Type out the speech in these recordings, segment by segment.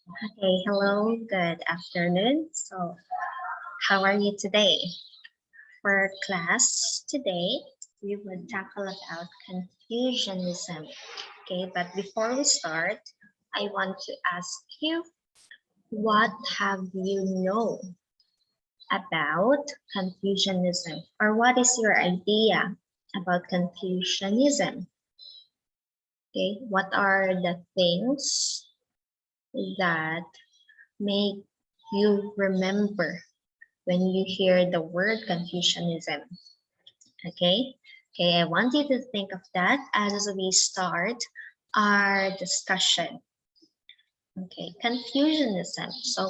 Okay, hello, good afternoon. So, how are you today? For class today, we will tackle about Confucianism. Okay, but before we start, I want to ask you, what have you know about Confucianism, or what is your idea about Confucianism? Okay, what are the things that make you remember when you hear the word Confucianism? Okay, okay, I want you to think of that as we start our discussion. Okay, Confucianism. So,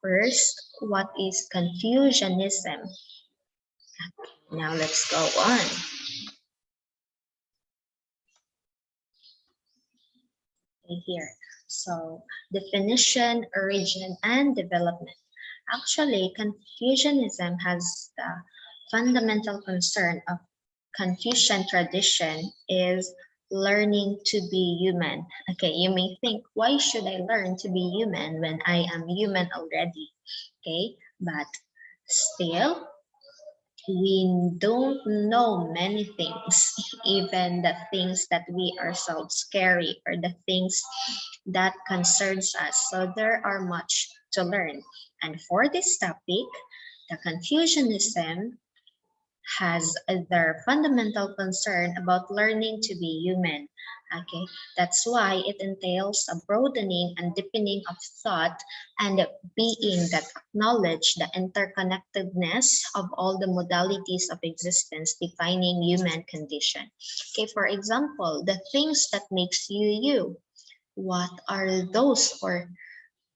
first, what is Confucianism? Now, let's go on. Okay, here. So, definition, origin, and development. Actually, Confucianism has the fundamental concern of Confucian tradition is learning to be human. Okay, you may think, why should I learn to be human when I am human already? Okay, but still, we don't know many things, even the things that we ourselves carry or the things that concerns us. So there are much to learn. And for this topic, the Confucianism has their fundamental concern about learning to be human. Okay, that's why it entails a broadening and deepening of thought and being that acknowledge the interconnectedness of all the modalities of existence defining human condition. Okay, for example, the things that makes you you. What are those, or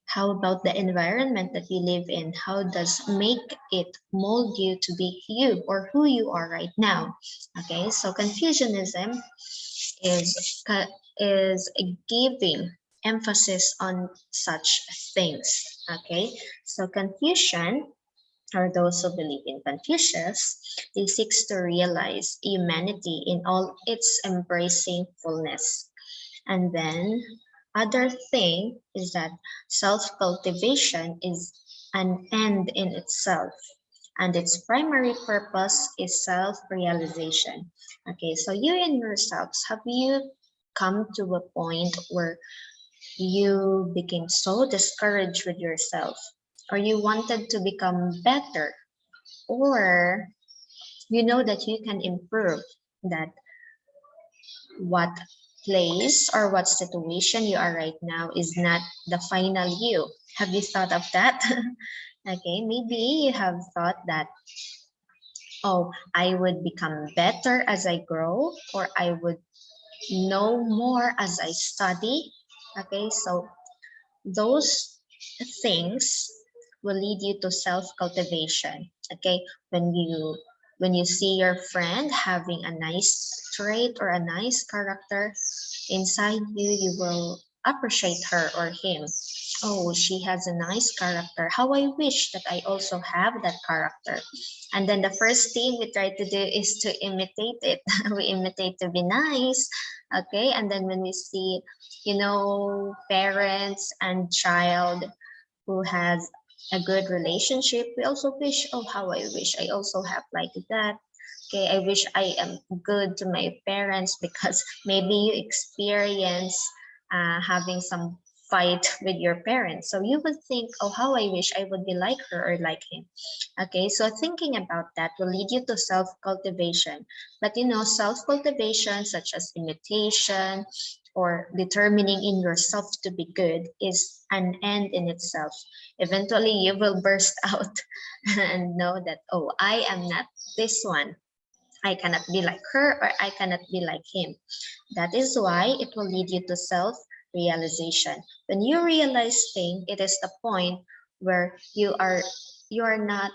how about the environment that you live in? How does make it mold you to be you or who you are right now? Okay, so Confucianism is is giving emphasis on such things. Okay, so Confucian, or those who believe in Confucius, they seeks to realize humanity in all its embracing fullness. And then other thing is that self-cultivation is an end in itself, and its primary purpose is self-realization. Okay, so you and yourselves, have you come to a point where you became so discouraged with yourself, or you wanted to become better, or you know that you can improve, that what place or what situation you are right now is not the final you? Have you thought of that? Okay, maybe you have thought that, oh, I would become better as I grow, or I would know more as I study. Okay, so those things will lead you to self cultivation. Okay, when you when you see your friend having a nice trait or a nice character inside you, you will appreciate her or him. Oh, she has a nice character. How I wish that I also have that character. And then the first thing we try to do is to imitate it. We imitate to be nice. Okay. And then when we see, parents and child who has a good relationship, we also wish, oh, how I wish I also have like that. Okay, I wish I am good to my parents because maybe you experience having some fight with your parents. So you would think, oh, how I wish I would be like her or like him. Okay, so thinking about that will lead you to self cultivation. But self cultivation, such as imitation or determining in yourself to be good, is an end in itself. Eventually, you will burst out and know that, oh, I am not this one. I cannot be like her or I cannot be like him. That is why it will lead you to self realization. When you realize things, it is the point where you are not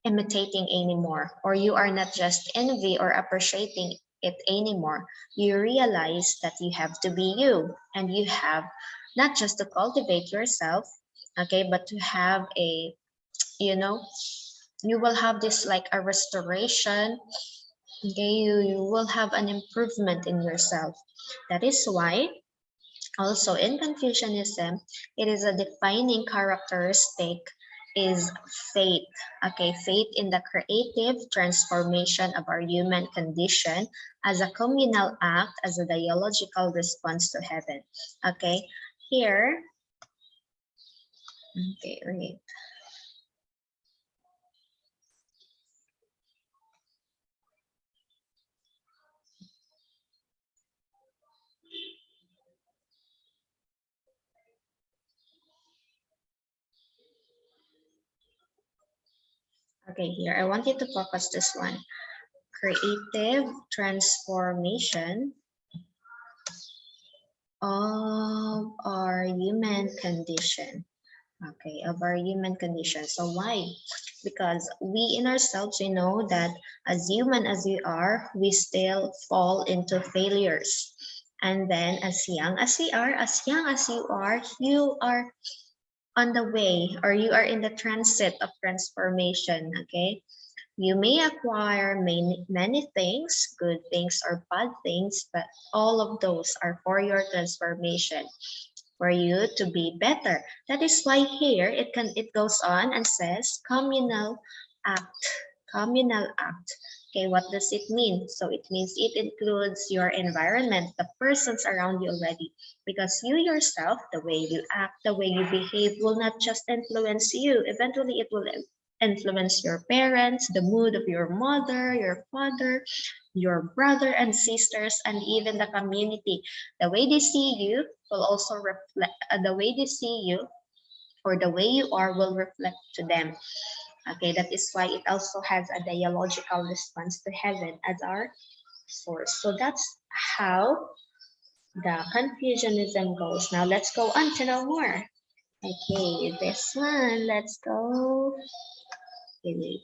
imitating anymore, or you are not just envy or appreciating it anymore. You realize that you have to be you, and you have not just to cultivate yourself, okay, but to have a, you know you will have this like a restoration. Okay, you will have an improvement in yourself. That is why Also, in Confucianism, it is a defining characteristic is faith. Okay, faith in the creative transformation of our human condition as a communal act, as a dialogical response to heaven. Okay, here, okay, wait. Okay, here, I want you to focus this one. Creative transformation of our human condition. Okay, of our human condition. So why? Because we in ourselves, we know that as human as we are, we still fall into failures. And then as young as we are, as young as you are on the way, or you are in the transit of transformation. Okay, you may acquire many things, good things or bad things, but all of those are for your transformation, for you to be better. That is why here it goes on and says act, communal act. Okay, what does it mean? So it means it includes your environment, the persons around you already, because you yourself, the way you act, the way you behave will not just influence you. Eventually, it will influence your parents, the mood of your mother, your father, your brother and sisters, and even the community. The way they see you will also reflect, the way they see you or the way you are will reflect to them. Okay, that is why it also has a dialogical response to heaven as our source. So that's how the Confucianism goes. Now let's go on to know more. Okay, this one, let's go. Okay, wait.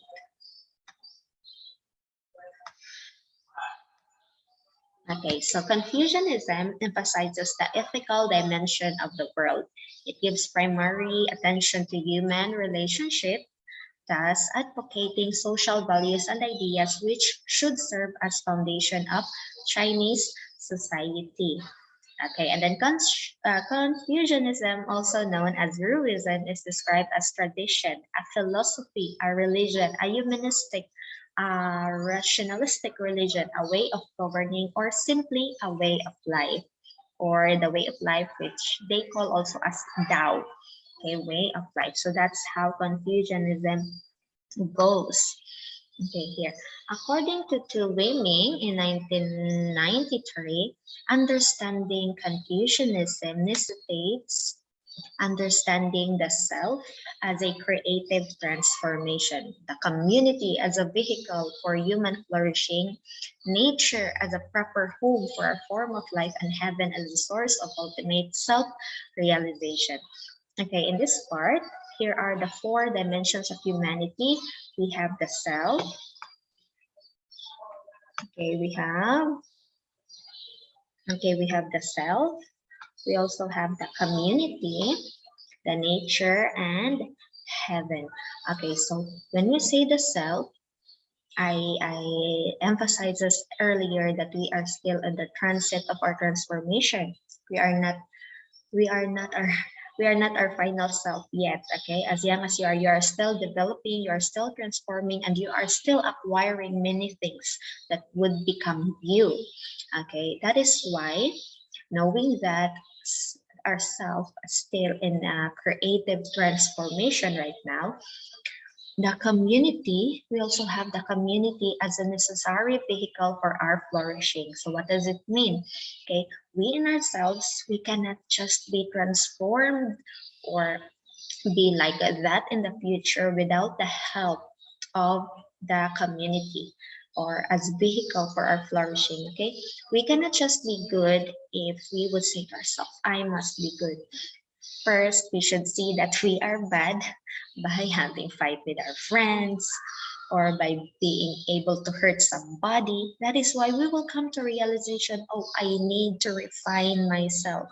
Okay, so Confucianism emphasizes the ethical dimension of the world. It gives primary attention to human relationship, thus advocating social values and ideas which should serve as foundation of Chinese society. Okay, and then Confucianism, also known as Ruism, is described as tradition, a philosophy, a religion, a humanistic, a rationalistic religion, a way of governing, or simply a way of life, or the way of life, which they call also as Tao, a way of life. So that's how Confucianism goes. Okay, here. According to Tu Weiming in 1993, understanding Confucianism necessitates understanding the self as a creative transformation, the community as a vehicle for human flourishing, nature as a proper home for a form of life, and heaven as a source of ultimate self realization. Okay, in this part, here are the four dimensions of humanity. We have the self. Okay, we have the self. We also have the community, the nature, and heaven. Okay, so when we say the self, I emphasizes earlier that we are still in the transit of our transformation. We are not we are not our we are not our final self yet. Okay, as young as you are still developing, you are still transforming, and you are still acquiring many things that would become you. Okay, that is why knowing that ourselves still in a creative transformation right now, the community, we also have the community as a necessary vehicle for our flourishing. So what does it mean? Okay, we in ourselves, we cannot just be transformed or be like that in the future without the help of the community or as vehicle for our flourishing. Okay, we cannot just be good if we would say to ourselves, I must be good. First, we should see that we are bad by having fight with our friends or by being able to hurt somebody. That is why we will come to realization, oh, I need to refine myself.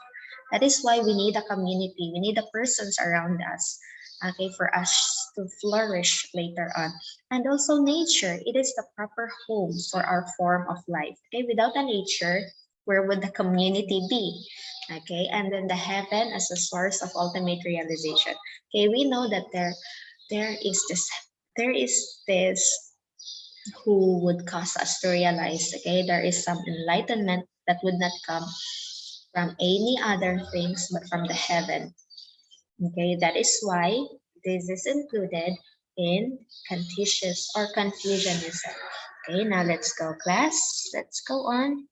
That is why we need a community. We need the persons around us, okay, for us to flourish later on. And also nature. It is the proper home for our form of life. Okay, without a nature, where would the community be? Okay, and then the heaven as a source of ultimate realization. Okay, we know that there is this there is this who would cause us to realize, okay, there is some enlightenment that would not come from any other things but from the heaven. Okay, that is why this is included in Confucius or Confucianism. Okay, now let's go, class. Let's go on.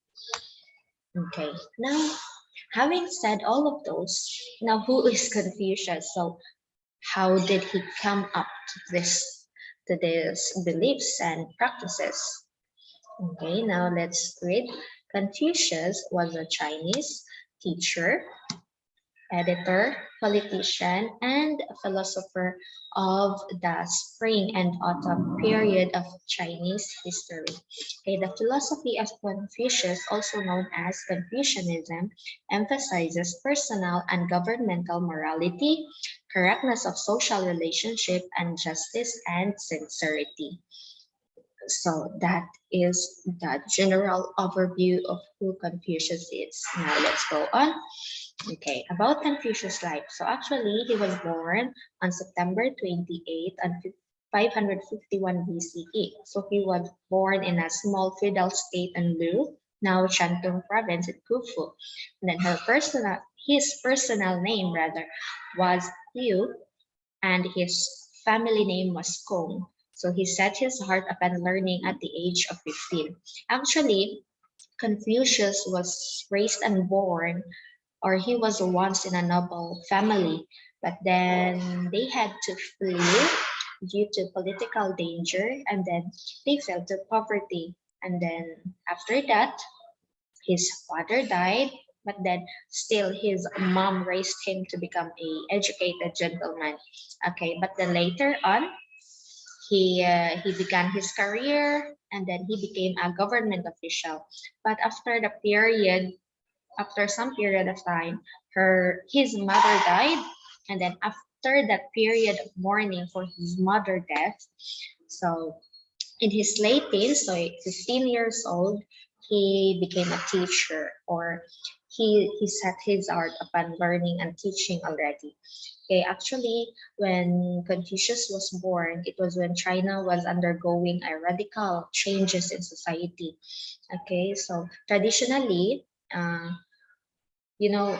Okay, now having said all of those, now who is Confucius? So how did he come up to these beliefs and practices? Okay, now let's read. Confucius was a Chinese teacher, editor, politician, and philosopher of the spring and autumn period of Chinese history. Okay, the philosophy of Confucius, also known as Confucianism, emphasizes personal and governmental morality, correctness of social relationship, and justice and sincerity. So that is the general overview of who Confucius is. Now let's go on. Okay, about Confucius' life. So actually, he was born on September 28 on 551 BCE. So he was born in a small feudal state in Lu, now Shantung province in Khufu. And then his personal name rather was Liu, and his family name was Kong. So he set his heart upon learning at the age of 15. Actually, Confucius was raised and born, or he was once in a noble family, but then they had to flee due to political danger, and then they fell to poverty. And then after that, his father died, but then still his mom raised him to become a educated gentleman. Okay, but then later on, he began his career, and then he became a government official. But after some period of time, his mother died, and then after that period of mourning for his mother death, so in his late teens, so 15 years old, he became a teacher, or he set his art upon learning and teaching already. Okay, actually, when Confucius was born, it was when China was undergoing a radical changes in society. Okay, so traditionally, you know,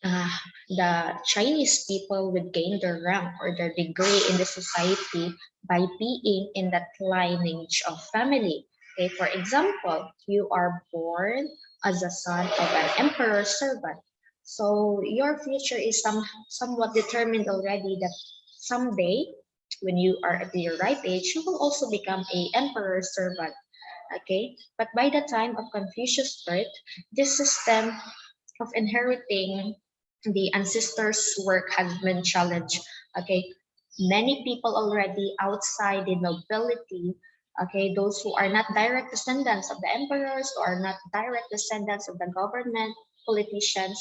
uh, the Chinese people would gain their rank or their degree in the society by being in that lineage of family. Okay, for example, you are born as a son of an emperor's servant. So your future is somewhat determined already that someday, when you are at your right age, you will also become a emperor's servant. Okay, but by the time of Confucius' birth, this system of inheriting the ancestors' work has been challenged. Okay, many people already outside the nobility, okay, those who are not direct descendants of the emperors or are not direct descendants of the government politicians,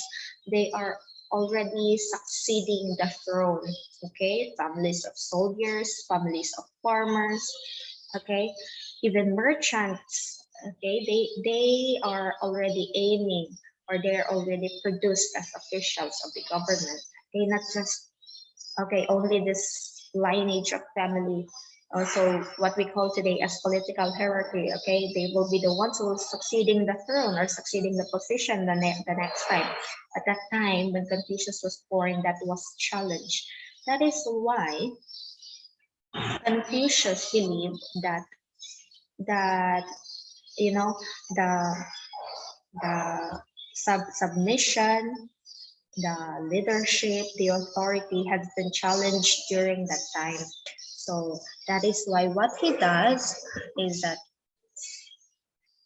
they are already succeeding the throne. Okay, families of soldiers, families of farmers, okay, even merchants, okay, they are already aiming, or they're already produced as officials of the government. Okay, not just, okay, only this lineage of family, also what we call today as political hierarchy. Okay, they will be the ones who will succeeding the throne or succeeding the position the next time. At that time when Confucius was born, that was challenged. That is why Confucius believed that you know the submission, the leadership, the authority has been challenged during that time. So that is why what he does is that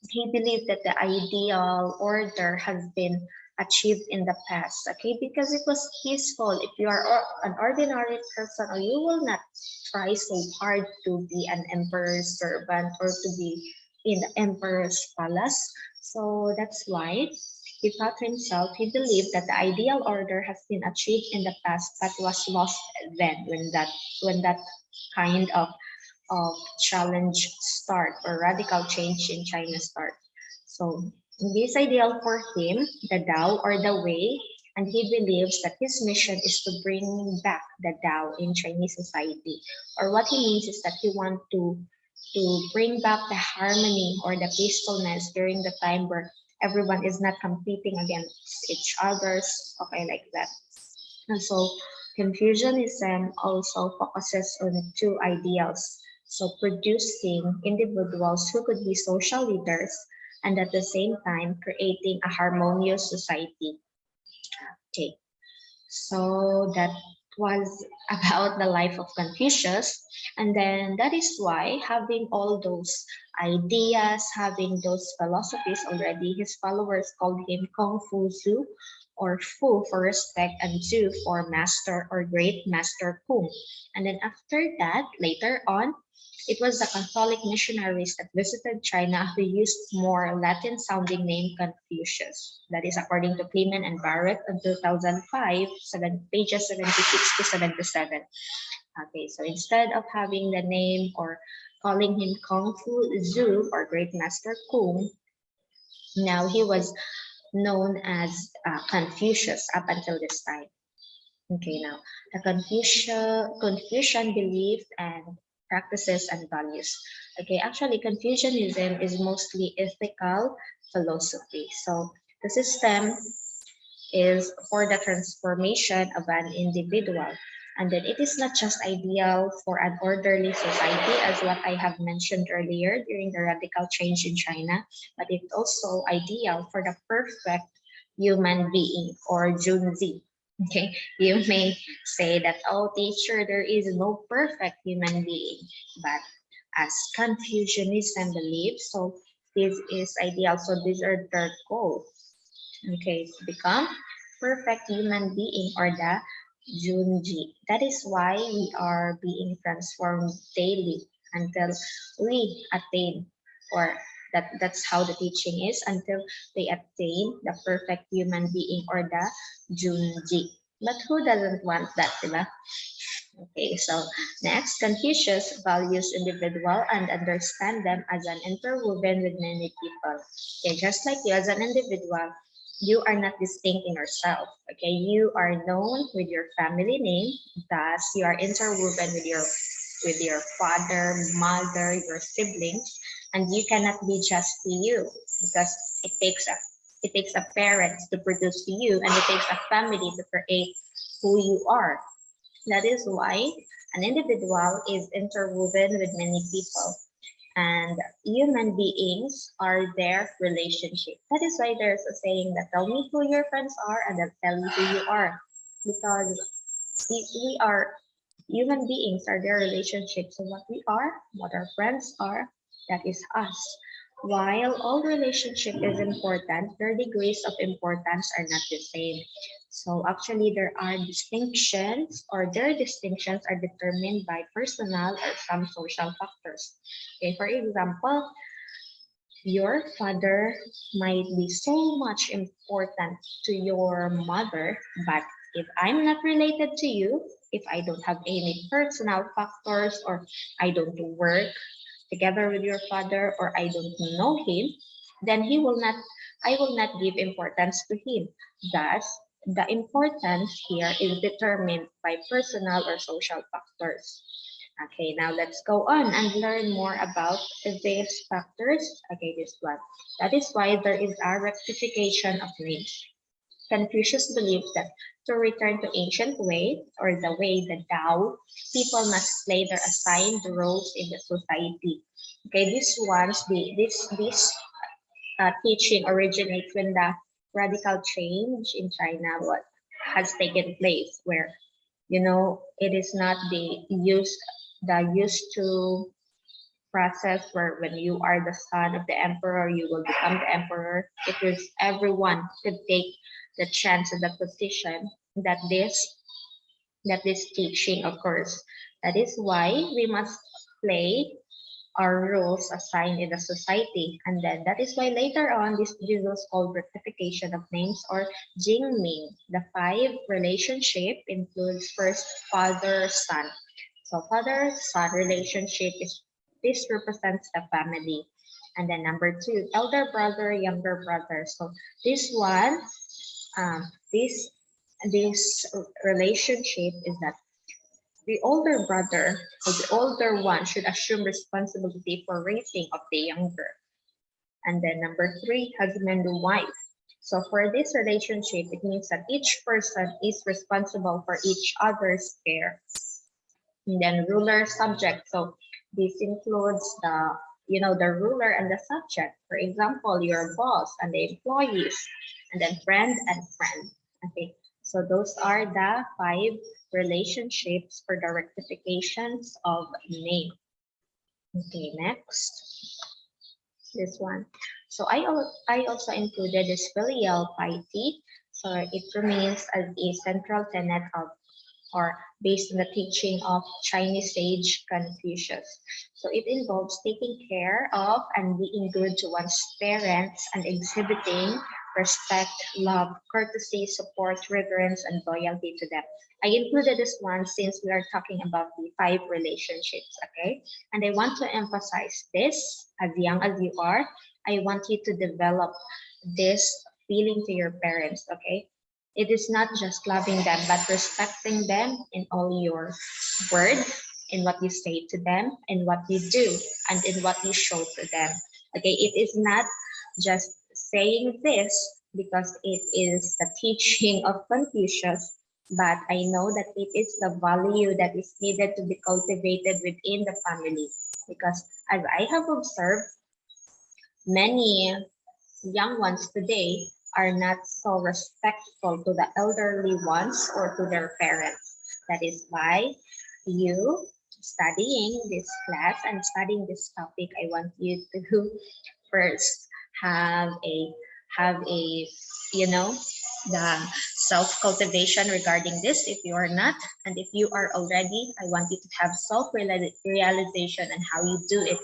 he believed that the ideal order has been achieved in the past, okay, because it was peaceful. If you are an ordinary person, or you will not try so hard to be an emperor's servant or to be in the emperor's palace. So that's why he thought himself, he believed that the ideal order has been achieved in the past but was lost then when that kind of challenge start, or radical change in China start. So This ideal for him, the Tao or the way, and he believes that his mission is to bring back the Tao in Chinese society. Or what he means is that he wants to bring back the harmony or the peacefulness during the time where everyone is not competing against each others. Okay, like that. And so Confucianism also focuses on two ideals. So producing individuals who could be social leaders and at the same time creating a harmonious society. Okay, so that was about the life of Confucius. And then that is why having all those ideas, having those philosophies already, his followers called him Kung Fu Zu or Fu for respect and Zu for master or great master Kung. And then after that, later on, it was the Catholic missionaries that visited China who used more Latin sounding name Confucius. That is according to Clement and Barrett in 2005, pages 76 to 77. Okay, so instead of having the name or calling him Kung Fu Zu or Great Master Kung, now he was known as Confucius up until this time. Okay, now the Confucian belief and practices and values. Okay, actually Confucianism is mostly ethical philosophy. So the system is for the transformation of an individual. And then it is not just ideal for an orderly society, as what I have mentioned earlier during the radical change in China, but it's also ideal for the perfect human being or Junzi. Okay, you may say that, oh, teacher, there is no perfect human being, but as Confucianism believes, so this is ideal. So these are their goals. Okay, to become perfect human being or the Junji. That is why we are being transformed daily until we attain, or that's how the teaching is, until they attain the perfect human being or the Junji. But who doesn't want that, diba? Okay, so next, Confucius values individual and understand them as an interwoven with many people. Okay, just like you as an individual, you are not distinct in yourself. Okay, you are known with your family name, thus you are interwoven with your father, mother, your siblings, and you cannot be just to you because it takes a parent to produce to you, and it takes a family to create who you are. That is why an individual is interwoven with many people, and human beings are their relationship. That is why there's a saying that tell me who your friends are and I'll tell you who you are. Because we are human beings are their relationship. So what we are, what our friends are, that is us. While all relationship is important, their degrees of importance are not the same. So actually there are distinctions or their distinctions are determined by personal or some social factors. Okay, for example, your father might be so much important to your mother, but if I'm not related to you, if I don't have any personal factors or I don't work together with your father or I don't know him, then I will not give importance to him. Thus, the importance here is determined by personal or social factors. Okay, now let's go on and learn more about these factors. Okay, this one. That is why there is a rectification of names. Confucius believes that to return to ancient way or the way the Tao, people must play their assigned roles in the society. Okay, this teaching originates when the radical change in China what has taken place, where it is not the used to process where when you are the son of the emperor, you will become the emperor. It was everyone could take the chance of the position that this teaching occurs. That is why we must play our roles assigned in the society. And then that is why later on this was called rectification of names or Jingming. The five relationship includes first father son. So father son relationship is this represents the family. And then number two, elder brother, younger brother. So this one, um, this this relationship is that the older brother or the older one should assume responsibility for raising of the younger. And then number three, husband and wife. So for this relationship, it means that each person is responsible for each other's care. And then ruler subject. So this includes the ruler and the subject. For example, your boss and the employees, and then friend and friend. Okay. So those are the 5 relationships for the rectifications of name. Okay, next. This one. So I also included this filial piety. So it remains as a central tenet of or based on the teaching of Chinese sage Confucius. So it involves taking care of and being good to one's parents and exhibiting respect, love, courtesy, support, reverence, and loyalty to them. I included this one since we are talking about the 5 relationships, okay? And I want to emphasize this as young as you are. I want you to develop this feeling to your parents, okay? It is not just loving them, but respecting them in all your word, in what you say to them, in what you do, and in what you show to them. Okay, it is not just saying this because it is the teaching of Confucius, but I know that it is the value that is needed to be cultivated within the family. Because as I have observed, many young ones today are not so respectful to the elderly ones or to their parents. That is why you studying this class and studying this topic, I want you to first have a have a the self cultivation regarding this if you are not, and if you are already, I want you to have self realization and how you do it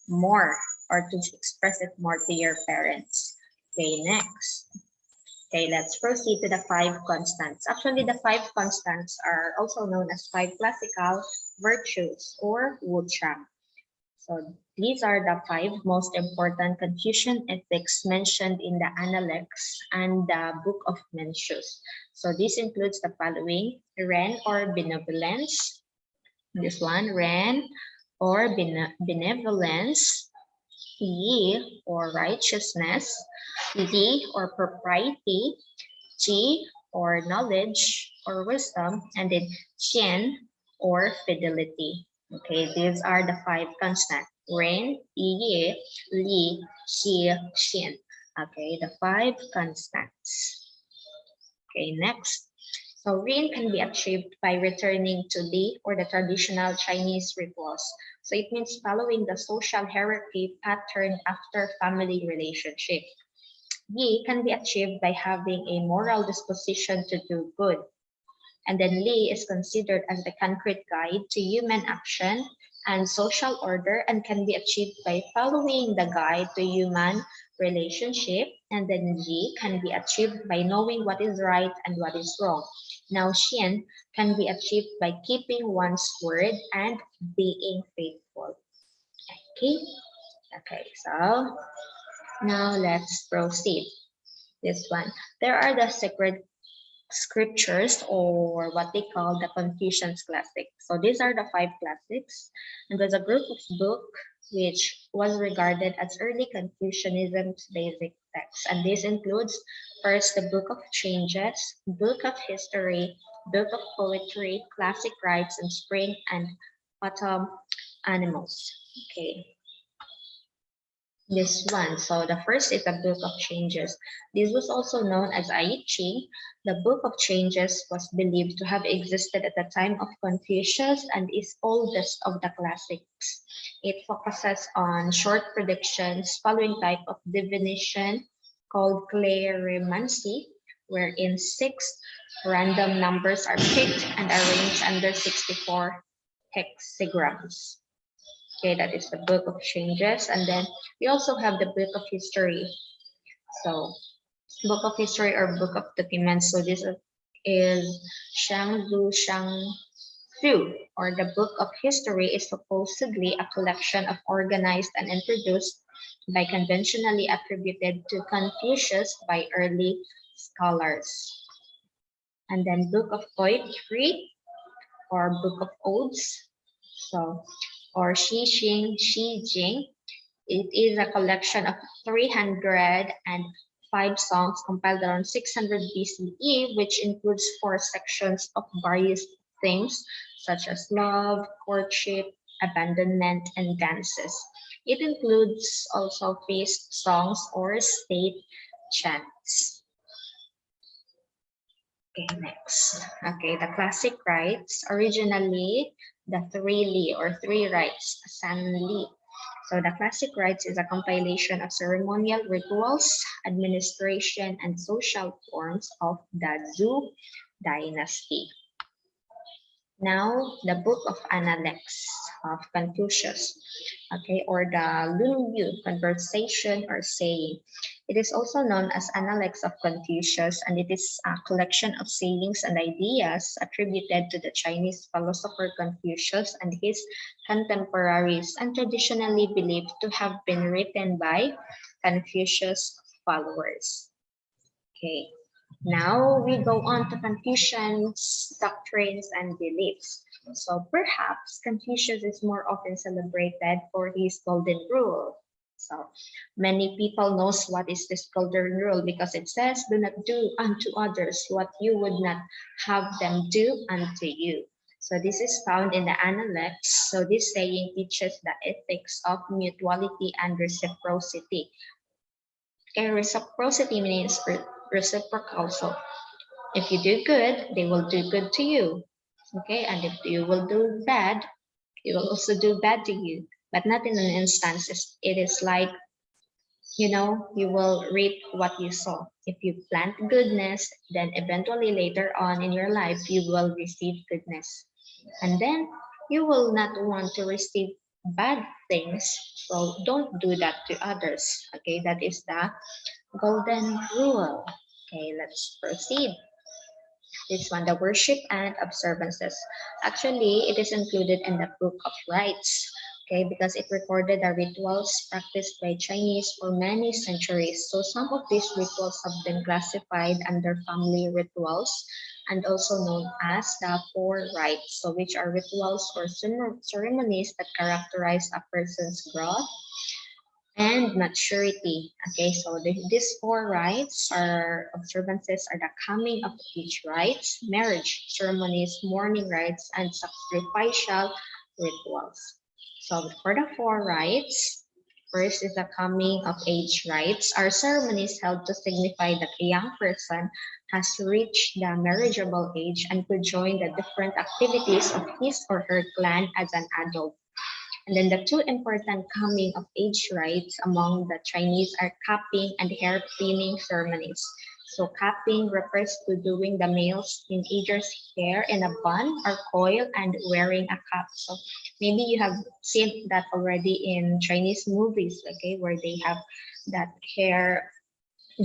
more or to express it more to your parents. Okay, next. Okay, let's proceed to the 5 constants. Actually, the 5 constants are also known as 5 classical virtues or wuchang. So these are the 5 most important Confucian ethics mentioned in the Analects and the Book of Mencius. So this includes the following: Ren or benevolence. This one, Ren or benevolence. Yi or righteousness, Li or propriety, Ji or knowledge or wisdom, and then Xian or fidelity. Okay, these are the 5 constants. Ren, Yi, Li, Xi, Xian. Okay, the 5 constants. Okay, next. So Rin can be achieved by returning to Li or the traditional Chinese rituals. So it means following the social hierarchy pattern after family relationship. Yi can be achieved by having a moral disposition to do good. And then Li is considered as the concrete guide to human action and social order and can be achieved by following the guide to human relationship. And then Ji can be achieved by knowing what is right and what is wrong. Now Xian can be achieved by keeping one's word and being faithful. Okay, okay, so now let's proceed. This one. There are the sacred scriptures or what they call the Confucian's classics. So these are the 5 classics, and there's a group of book which was regarded as early Confucianism's basic text. And this includes first the Book of Changes, Book of History, Book of Poetry, Classic Rites, and Spring and Autumn Animals. Okay, this one. So the first is the Book of Changes. This was also known as I Ching. The Book of Changes was believed to have existed at the time of Confucius and is oldest of the classics. It focuses on short predictions following type of divination called clairemancy, wherein 6 random numbers are picked and arranged under 64 hexagrams. Okay, that is the Book of Changes. And then we also have the Book of History. So Book of History or Book of Documents. So this is Shang Zu Shang Fu, or the Book of History is supposedly a collection of organized and introduced by conventionally attributed to Confucius by early scholars. And then Book of Poetry or Book of Odes, so or Shi Jing. It is a collection of 305 songs compiled around 600 BCE, which includes 4 sections of various themes such as love, courtship, abandonment, and dances. It includes also feast songs or state chants. Okay, next. Okay, the classic rites. Originally, the three Li or three rites, San Li. So the classic rites is a compilation of ceremonial rituals, administration, and social forms of the Zhou dynasty. Now, the Book of Analects of Confucius, okay, or the Lunyu conversation or saying. It is also known as Analects of Confucius, and it is a collection of sayings and ideas attributed to the Chinese philosopher Confucius and his contemporaries, and traditionally believed to have been written by Confucius' followers. Okay. Now we go on to Confucian's doctrines and beliefs. So perhaps Confucius is more often celebrated for his golden rule. So many people knows what is this golden rule because it says, do not do unto others what you would not have them do unto you. So this is found in the Analects. So this saying teaches the ethics of mutuality and reciprocity. Okay, reciprocity means reciprocal. So if you do good, they will do good to you. Okay, and if you will do bad, they will also do bad to you. But not in an instance. It is like, you will reap what you sow. If you plant goodness, then eventually later on in your life, you will receive goodness. And then you will not want to receive bad things. So don't do that to others. Okay, that is the golden rule. Okay, let's proceed. This one, the worship and observances. Actually, it is included in the Book of Rites, okay, because it recorded the rituals practiced by Chinese for many centuries. So some of these rituals have been classified under family rituals and also known as the four rites, so which are rituals or ceremonies that characterize a person's growth and maturity. Okay, so these four rites or observances are the coming of age rites, marriage ceremonies, mourning rites, and sacrificial rituals. So for the four rites, first is the coming of age rites, are ceremonies held to signify that a young person has reached the marriageable age and could join the different activities of his or her clan as an adult. And then the two important coming of age rites among the Chinese are capping and hair pinning ceremonies. So capping refers to doing the male's teenager's hair in a bun or coil and wearing a cap. So maybe you have seen that already in Chinese movies, okay, where they have that hair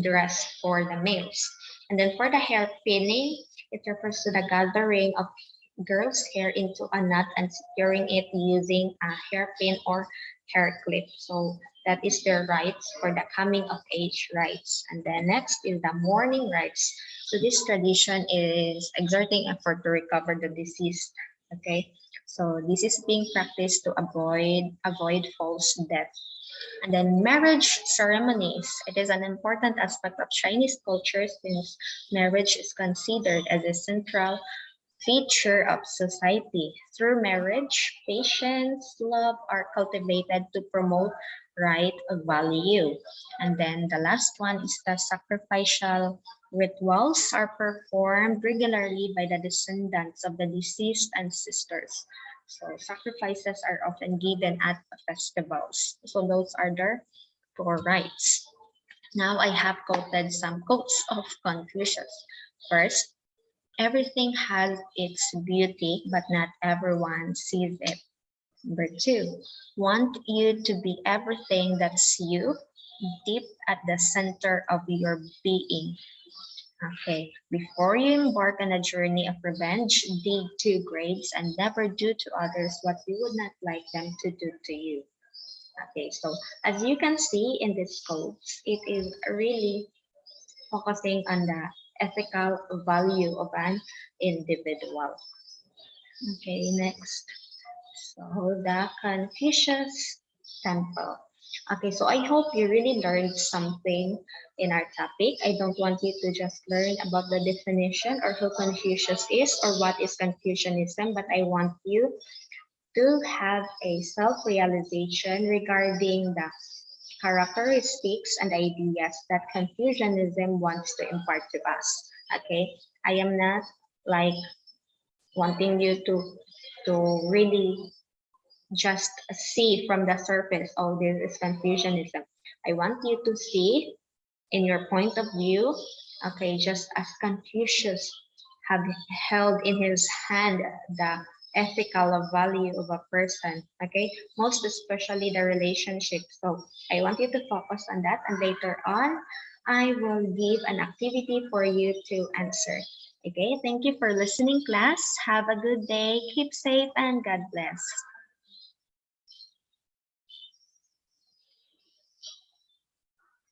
dress for the males. And then for the hair pinning, it refers to the gathering of girls' hair into a knot and securing it using a hairpin or hair clip. So that is their rites for the coming of age rites. And then next is the mourning rites. So this tradition is exerting effort to recover the deceased. Okay, so this is being practiced to avoid false death. And then marriage ceremonies. It is an important aspect of Chinese culture since marriage is considered as a central feature of society. Through marriage, patience, love are cultivated to promote right value. And then the last one is the sacrificial rituals are performed regularly by the descendants of the deceased ancestors. So sacrifices are often given at festivals. So those are the four rites. Now I have quoted some quotes of Confucius. First, everything has its beauty, but not everyone sees it. Number two, want you to be everything that's you, deep at the center of your being. Okay, before you embark on a journey of revenge, dig 2 graves and never do to others what you would not like them to do to you. Okay, so as you can see in this quotes, it is really focusing on the ethical value of an individual. Okay, next. So the Confucius Temple. Okay, so I hope you really learned something in our topic. I don't want you to just learn about the definition or who Confucius is or what is Confucianism, but I want you to have a self-realization regarding the characteristics and ideas that Confucianism wants to impart to us. Okay, I am not like wanting you to really just see from the surface, oh, this is Confucianism. I want you to see in your point of view, okay, just as Confucius have held in his hand the ethical value of a person, okay, most especially the relationship. So I want you to focus on that, and later on, I will give an activity for you to answer. Okay, thank you for listening, class. Have a good day, keep safe, and God bless.